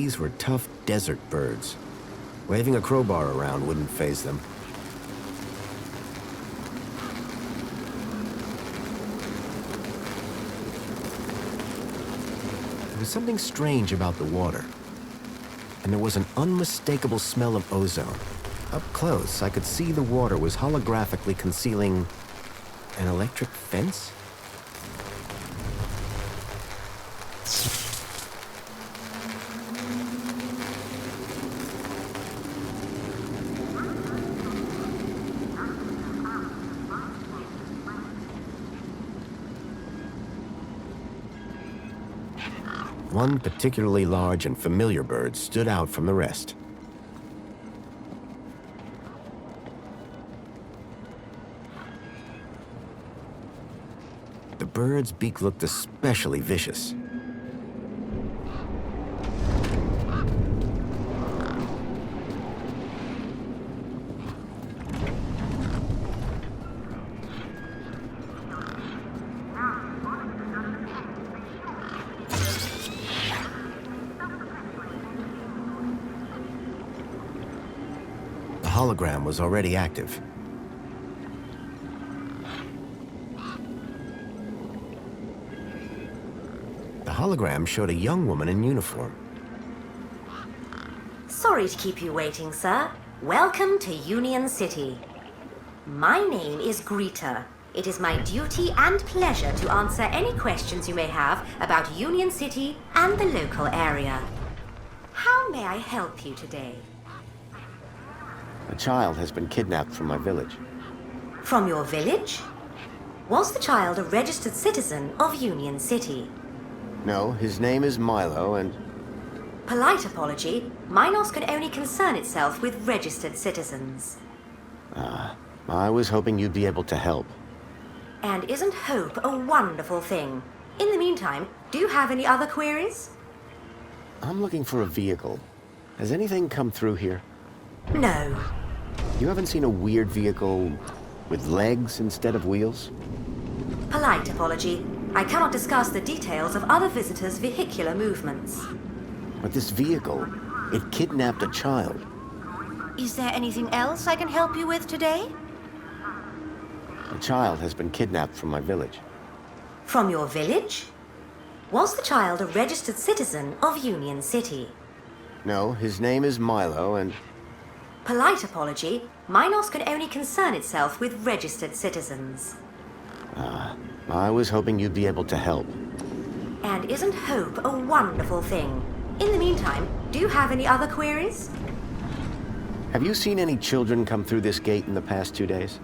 These were tough desert birds. Waving a crowbar around wouldn't faze them. There was something strange about the water, and there was an unmistakable smell of ozone. Up close, I could see the water was holographically concealing an electric fence? One particularly large and familiar bird stood out from the rest. The bird's beak looked especially vicious. The hologram was already active. The hologram showed a young woman in uniform. Sorry to keep you waiting, sir. Welcome to Union City. My name is Greta. It is my duty and pleasure to answer any questions you may have about Union City and the local area. How may I help you today? A child has been kidnapped from my village. From your village? Was the child a registered citizen of Union City? No, his name is Milo, and Polite apology, Minos can only concern itself with registered citizens. I was hoping you'd be able to help. And isn't hope a wonderful thing? In the meantime, do you have any other queries? I'm looking for a vehicle. Has anything come through here? No. You haven't seen a weird vehicle with legs instead of wheels? Polite apology. I cannot discuss the details of other visitors' vehicular movements. But this vehicle, it kidnapped a child. Is there anything else I can help you with today? A child has been kidnapped from my village. From your village? Was the child a registered citizen of Union City? No, his name is Milo, and Polite apology, Minos can only concern itself with registered citizens. I was hoping you'd be able to help. And isn't hope a wonderful thing? In the meantime, do you have any other queries? Have you seen any children come through this gate in the past 2 days?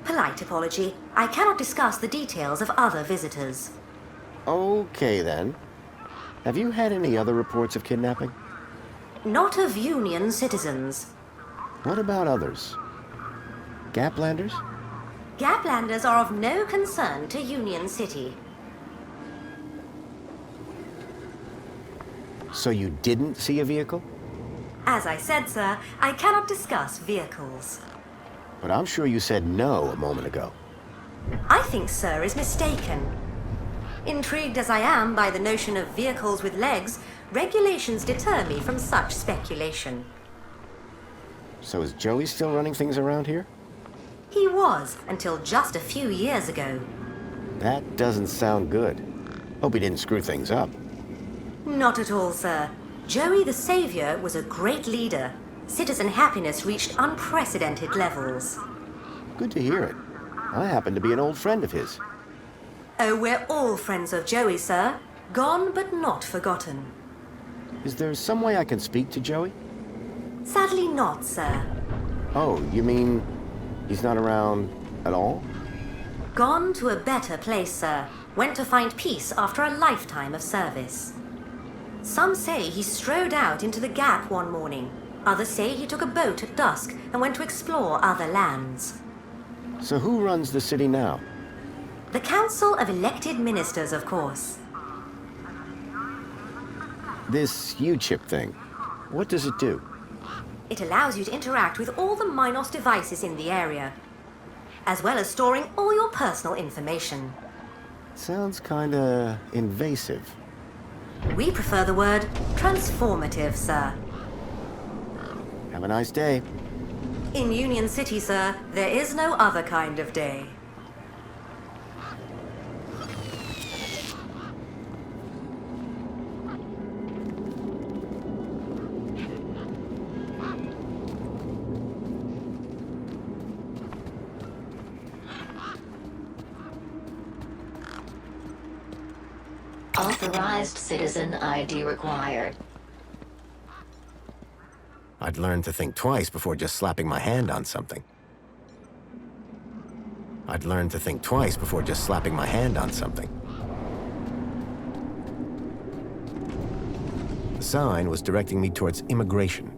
Polite apology, I cannot discuss the details of other visitors. Okay, then. Have you had any other reports of kidnapping? Not of Union citizens. What about others? Gaplanders? Gaplanders are of no concern to Union City. So you didn't see a vehicle? As I said, sir, I cannot discuss vehicles. But I'm sure you said no a moment ago. I think sir is mistaken. Intrigued as I am by the notion of vehicles with legs, regulations deter me from such speculation. So is Joey still running things around here? He was, until just a few years ago. That doesn't sound good. Hope he didn't screw things up. Not at all, sir. Joey the Savior was a great leader. Citizen happiness reached unprecedented levels. Good to hear it. I happen to be an old friend of his. Oh, we're all friends of Joey, sir. Gone but not forgotten. Is there some way I can speak to Joey? Sadly not, sir. Oh, you mean he's not around at all? Gone to a better place, sir. Went to find peace after a lifetime of service. Some say he strode out into the gap one morning. Others say he took a boat at dusk and went to explore other lands. So who runs the city now? The Council of Elected Ministers, of course. This U-chip thing, what does it do? It allows you to interact with all the Minos devices in the area, as well as storing all your personal information. Sounds kinda invasive. We prefer the word transformative, sir. Have a nice day. In Union City, sir, there is no other kind of day. Authorized citizen ID required. I'd learn to think twice before just slapping my hand on something. I'd learn to think twice before just slapping my hand on something. The sign was directing me towards immigration.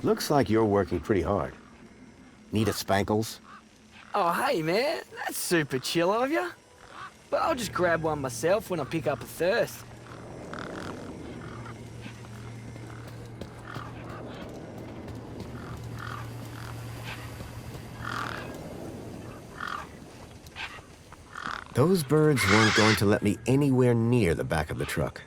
Looks like you're working pretty hard. Need a spankles? Oh, hey, man. That's super chill of you. But I'll just grab one myself when I pick up a thirst. Those birds weren't going to let me anywhere near the back of the truck.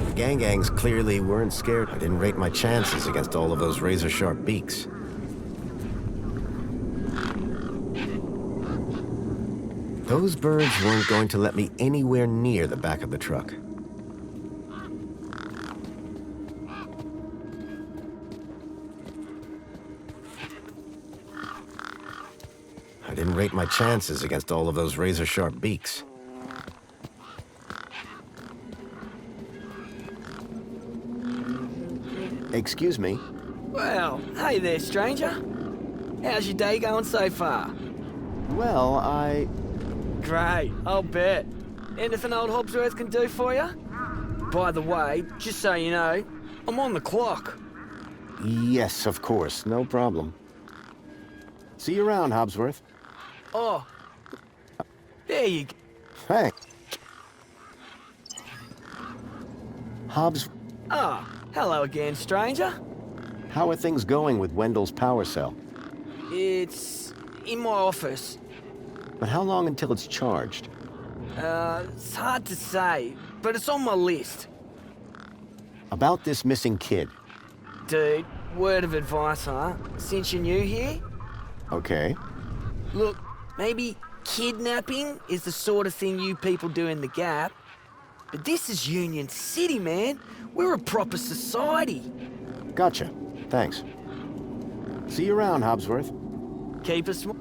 The gangs clearly weren't scared. I didn't rate my chances against all of those razor-sharp beaks. Those birds weren't going to let me anywhere near the back of the truck. I didn't rate my chances against all of those razor-sharp beaks. Excuse me? Well, hey there, stranger. How's your day going so far? Well, Great, I'll bet. Anything old Hobsworth can do for you? By the way, just so you know, I'm on the clock. Yes, of course. No problem. See you around, Hobsworth. Oh, there you go. Hey. Hobbs, Ah, hello again, stranger. how are things going with Wendell's power cell? It's in my office. But how long until it's charged? It's hard to say, but it's on my list. About this missing kid. Dude, word of advice, huh? Since you're new here? Okay. Look, maybe kidnapping is the sort of thing you people do in the Gap. But this is Union City, man. We're a proper society. Gotcha. Thanks. See you around, Hobsworth. Keep us small.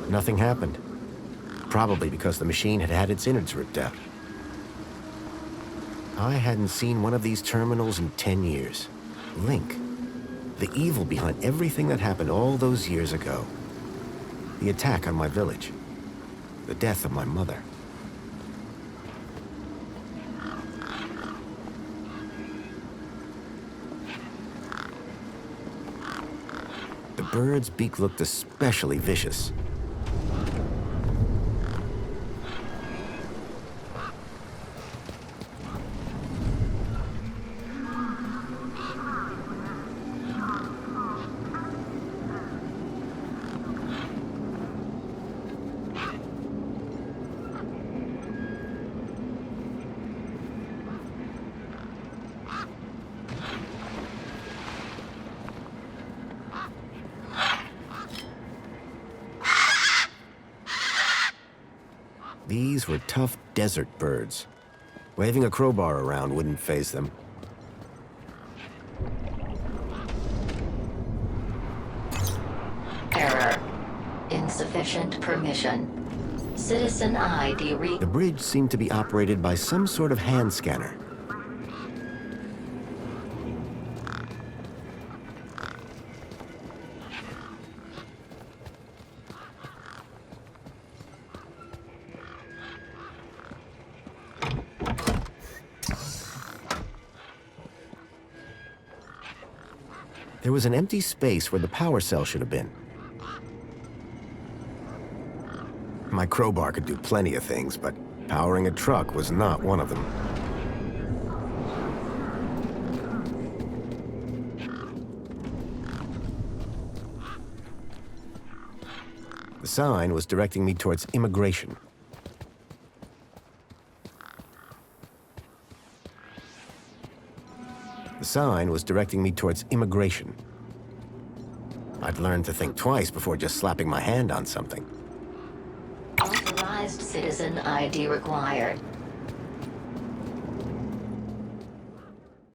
Nothing happened. Probably because the machine had had its innards ripped out. I hadn't seen one of these terminals in 10 years. Link. The evil behind everything that happened all those years ago. The attack on my village. The death of my mother. The bird's beak looked especially vicious. These were tough desert birds. Waving a crowbar around wouldn't faze them. Error. Insufficient permission. Citizen ID The bridge seemed to be operated by some sort of hand scanner. There was an empty space where the power cell should have been. My crowbar could do plenty of things, but powering a truck was not one of them. The sign was directing me towards immigration. The sign was directing me towards immigration. I'd learned to think twice before just slapping my hand on something. Authorized citizen ID required.